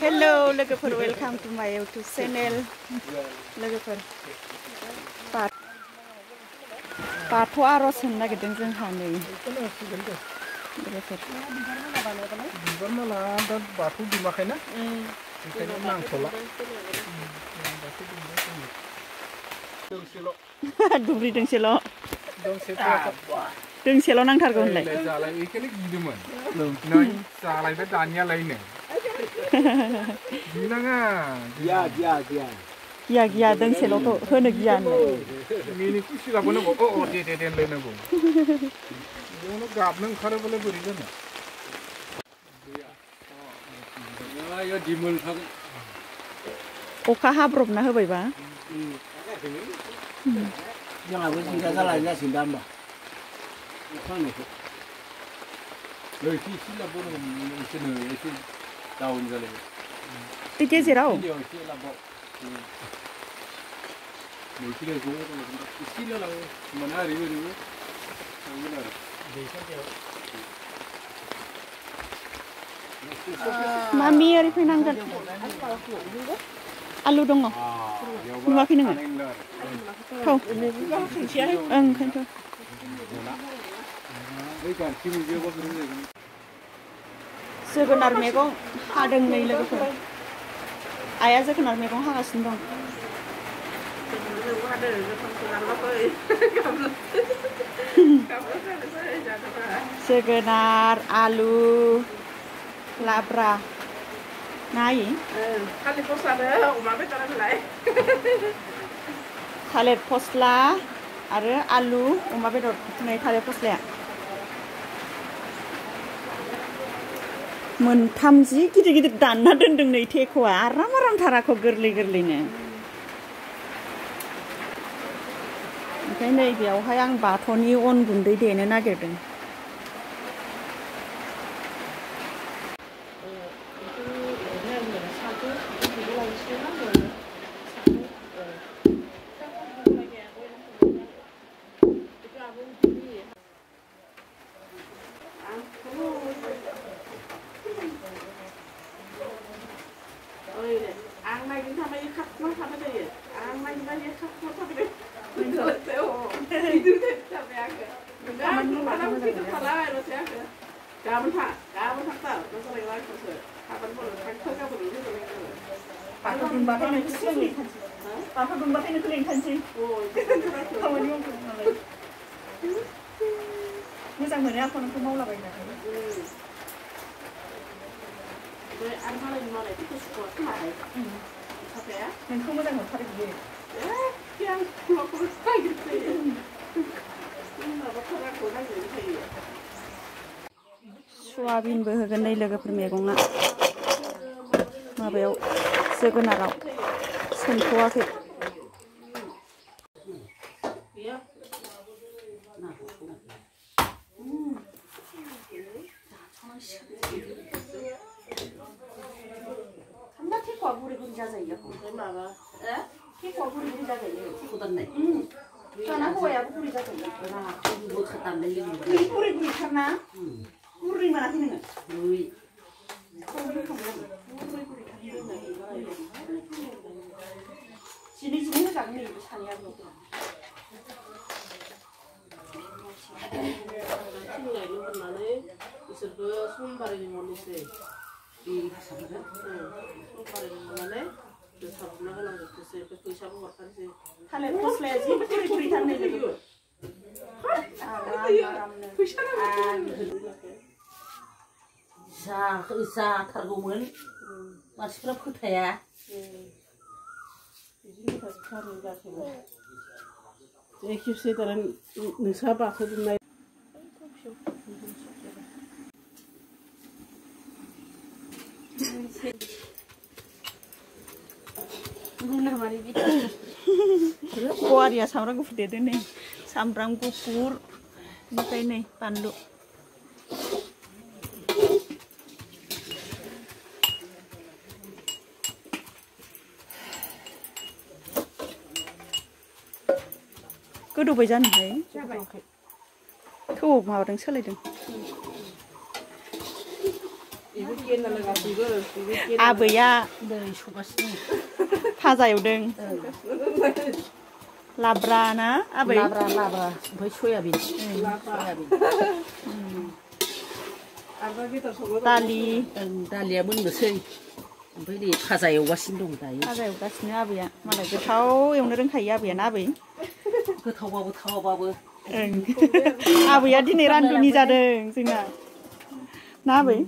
Hello, लोगोफोर welcome to my YouTube channel. लोगोफोर बाथौ आर'ज होनो नागिरदों जोंहा नै लोगोफोर बिबार माला दा बाथौ दुमाखैना ओंखायनो नांथ'ला दुब्रि दोंसेल' नांथारगौ होनलाय जालाय बेखौनो गिदोंमोन नै जालायबाय दानियालायनो गिनाङा गिया दोंसेल'खौ होनो गिया मिनि खुसि लाबोनांगौ दे होनलायनांगौ बेयावनो गाबनो ओंखारोबालाय बोरै जानो अखा हाब्रबना होबायबा जोंहाबो जिंगा जालायनो जासिगोन दा होमबा अखा हानायखौ एसे लाबोनांगौ एसे डाउन जालायबाय बे गेजेराव एसे लाबाव एसेल' लाङो माने ओरैबो थांगोन आरो मामि ओरै फैनांगोन आलु दङ नुवाखै नोङो थौ ओंखायनोथ' जोगोनार मैगं हादों नै लोगोफोर आइया जोगोनार मैगं हागासिनो दं जोगोनार आलु लाब्रा नायै थालिर फस्ला आरो आलु अमा बेदर नै थालिर फस्लाया मोनथाम जि गिदिर दानना दोन्दों नै थेख'आ आराम थाराखौ गोरलैनो ओमफ्राय नै बेयावहाय आं बाथौनि अन गुन्दै देनो नागिरदों मोजां मोनो आंखौ नोंखौ मावलाबायनो नोंखौ मोजां मोनथारो बियो सयाबिनबो होगोन नै लोगोफोर मैगङा माबायाव जोगोनाराव सोमथ'वाखै थालिर फस्लाया जि गुरै थारनै लोगो जाथारगौमोन मानसिफ्रा फोथाया खेबसे दाना नोंस्रा बाथौ दुमनाय गवारिया सामब्राम गुफुर देदों नै सामब्राम गुफुर ओमफ्राय नै बानलु गोदौबाय जानोहाय थौआव माबादों सोलायदों आबैया दै सगासिनो भाजा एवदों लाब्रा ना आबै लाब्रा ओमफ्राय सयाबिन दालि दालिया मोननोसै ओमफ्राय नै भाजा एवगासिनो दं दायो भाजा एवगासिनो आबैया मालाय गोथाव एवनो रोंखायो आबैया ना आबै गोथावबाबो थावाबाबो आबैया दिनै रान्दुनि जादों जोंना ना आबै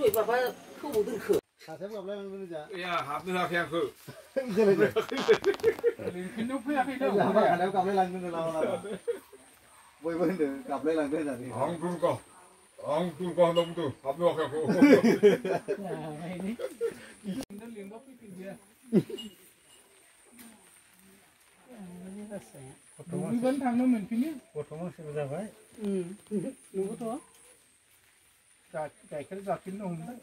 दहाय माबा थौआव दोनखो हाथायाव गाबलायलांदों जा या हाबनो होआखै आंखो लिंफिननो फैयाखैनो हाथायाव गाबलायलांदों लामा लामा बयबो होनदों गाबलायलांदों होननानै आं दुर्गा होनना बुंदों हाबनो होआखै आंखौ लिंबा फैफिनदिया दुगैबानो थांनो मोनफिनो गथ' मानसिबो जाबाय नंगौथ' गाइखेर जाफिननो हमबाय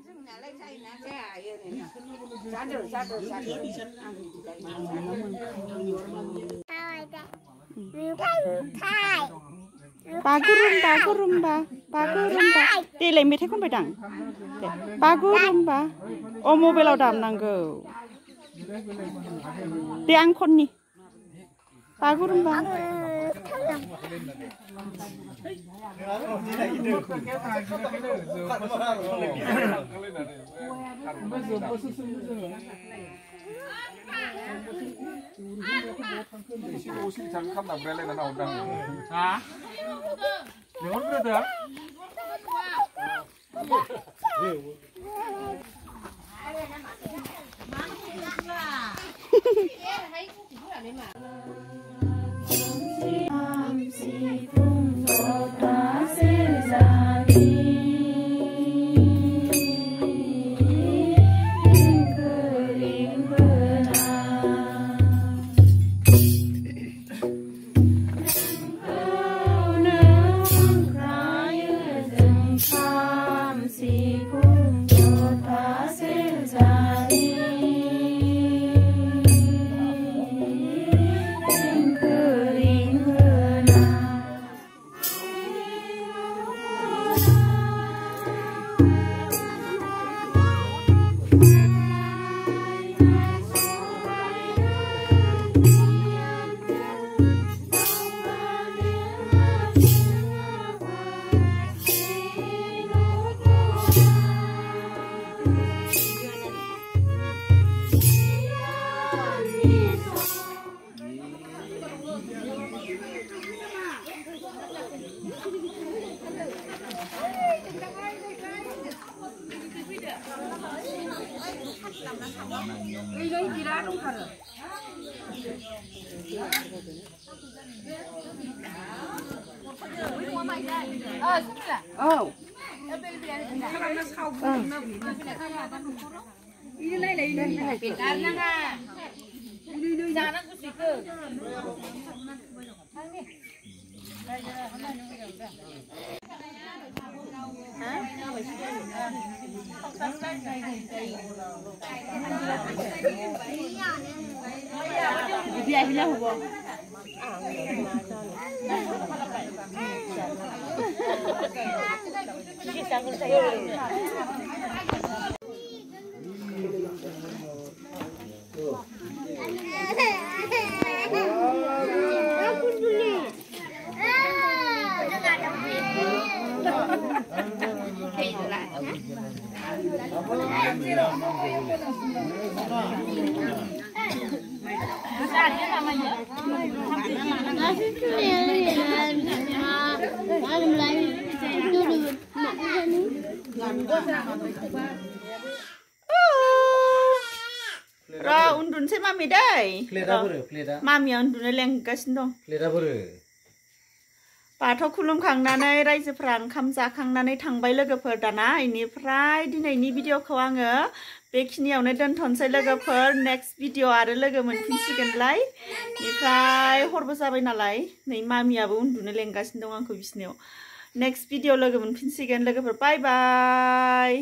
जोंनालाय जायोना जाया ओरैनो जादो बागुरुम्बा देलाय मेथाइ खनबाय दां दे बागुरुम्बा अ मबाइलाव दामनांगौ दे आं खननि Bagurumba Ra undun si mami day. Pleda boरो pleda Mami undun लेंगासिनो दं. pleda boरो बाथौ खुलुमखांनानै रायजोफ्रा ओंखाम जाखांनानै थांबाय लोगोफोर दाना इनिफ्राय दिनैनि भिडिअखौ आङो बेखिनियावनो दोनथ'नोसै लोगोफोर नेक्स्ट भिडिअ आरो लोगो मोनफिनसिगोनलाय इनिफ्राय हरबो जाबाय नालाय नै मामियाबो उन्दुनो लेंगासिनो दं आंखौ बिसिनायाव नेक्स्ट भिडिअ लोगो मोनफिनसिगोन लोगोफोर बाय बाय